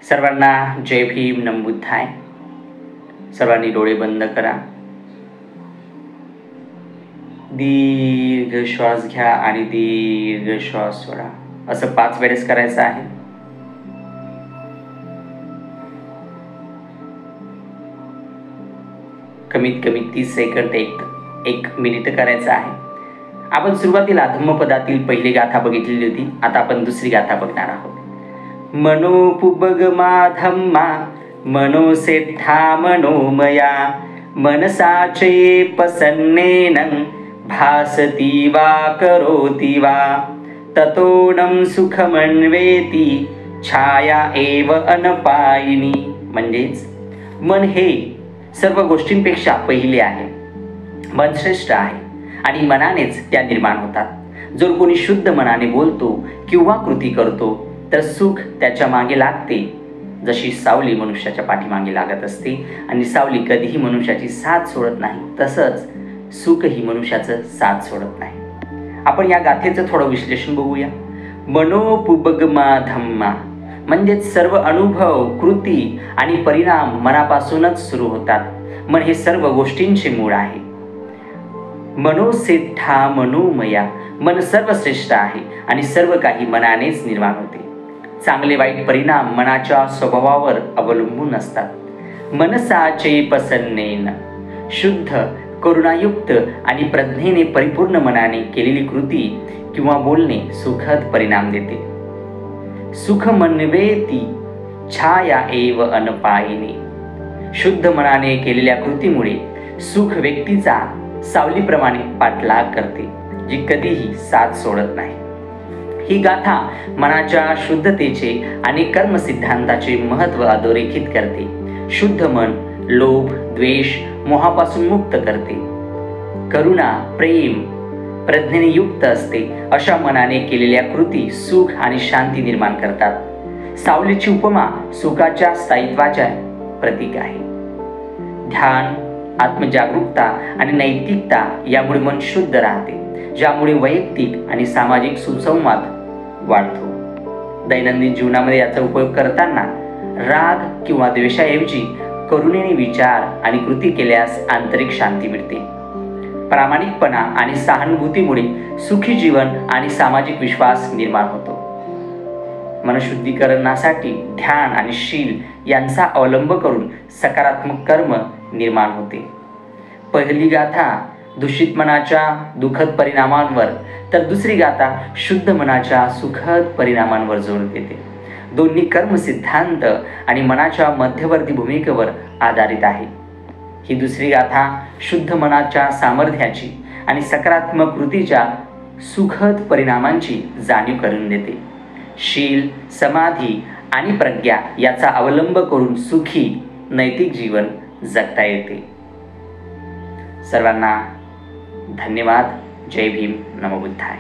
सर्वांना जय भीम, नमो बुद्धाय. सर्वांनी डोळे बंद करा. दीर्घ श्वास घ्या आणि दीर्घ श्वास सोडा. असं 5 वेळेस करायचं आहे. कमीत कमी 30 सेकंद, एक मिनिट करायचं आहे. आपण सुरुवातीला धम्मपदातील पहिली गाथा बघितलेली होती. आता आपण दुसरी गाथा बघणार आहोत. मनोपुबगमा धम्मा मनोसेठा मनोमया मनसाचे प्रसन्नेन भासती वा करोति वा ततोनं सुखमन्वेति छाया एव अनपायिनी. म्हणजेच मन हे सर्व गोष्टींपेक्षा पहिले आहे, मन श्रेष्ठ आहे आणि मनानेच त्या निर्माण होतात. जर कोणी शुद्ध मनाने बोलतो किंवा कृती करतो तर सुख त्याच्या मागे लागते. जशी सावली मनुष्याच्या पाठीमागे लागत असते आणि सावली कधीही मनुष्याची साथ सोडत नाही, तसंच सुखही मनुष्याचं साथ सोडत नाही. आपण या गाथेचं थोडं विश्लेषण बघूया. मनोपुबगमा धम्मा म्हणजेच सर्व अनुभव, कृती आणि परिणाम मनापासूनच सुरू होतात. मन हे सर्व गोष्टींचे मूळ आहे. मनोसेठा मनोमया मन सर्वश्रेष्ठ आहे आणि सर्व काही मनानेच निर्माण होते. चांगले वाईट परिणाम मनाच्या स्वभावावर अवलंबून असतात. मनसाचे प्रसन्नेन शुद्ध, करुणायुक्त आणि प्रज्ञेने परिपूर्ण मनाने केलेली कृती किंवा बोलणे सुखद परिणाम देते. सुखमन्वेति छाया एव अनपायिनी. शुद्ध मनाने केलेल्या कृतीमुळे सुख व्यक्तीचा सावलीप्रमाणे पाठलाग करते, जी कधीही साथ सोडत नाही. ही गाथा मनाच्या शुद्धतेचे आणि कर्मसिद्धांताचे महत्त्व अधोरेखित करते. शुद्ध मन लोभ, द्वेष, मोहापासून मुक्त करते. करुणा, प्रेम, प्रज्ञेने युक्त असते. अशा मनाने केलेल्या कृती सुख आणि शांती निर्माण करतात. सावलीची उपमा सुखाच्या स्थायित्वाचे प्रतीक आहे. ध्यान, आत्मजागरूकता आणि नैतिकता यामुळे मन शुद्ध राहते, ज्यामुळे वैयक्तिक आणि सामाजिक सुसंवाद वाढतो. दैनंदिन जीवनामध्ये याचा उपयोग करताना राग किंवा द्वेषाऐवजी करुणेने विचार आणि कृती केल्यास आंतरिक शांती मिळते. प्रामाणिकपणा आणि सहानुभूतीमुळे सुखी जीवन आणि सामाजिक विश्वास निर्माण होतो. मनशुद्धीकरणासाठी ध्यान आणि शील यांचा अवलंब करून सकारात्मक कर्म निर्माण होते. पहिली गाथा दूषित मनाच्या दुःखद परिणामांवर तर दुसरी गाथा शुद्ध मनाच्या सुखद परिणामांवर जोर देते. दोन्ही कर्मसिद्धांत आणि मनाच्या मध्यवर्ती भूमिकेवर आधारित आहे. ही दुसरी गाथा शुद्ध मनाच्या सामर्थ्याची आणि सकारात्मक कृतीच्या सुखद परिणामांची जाणीव करून देते. शील, समाधी आणि प्रज्ञा याचा अवलंब करून सुखी नैतिक जीवन जगता येते. सर्वांना धन्यवाद. जय भीम, नमो बुद्धाय.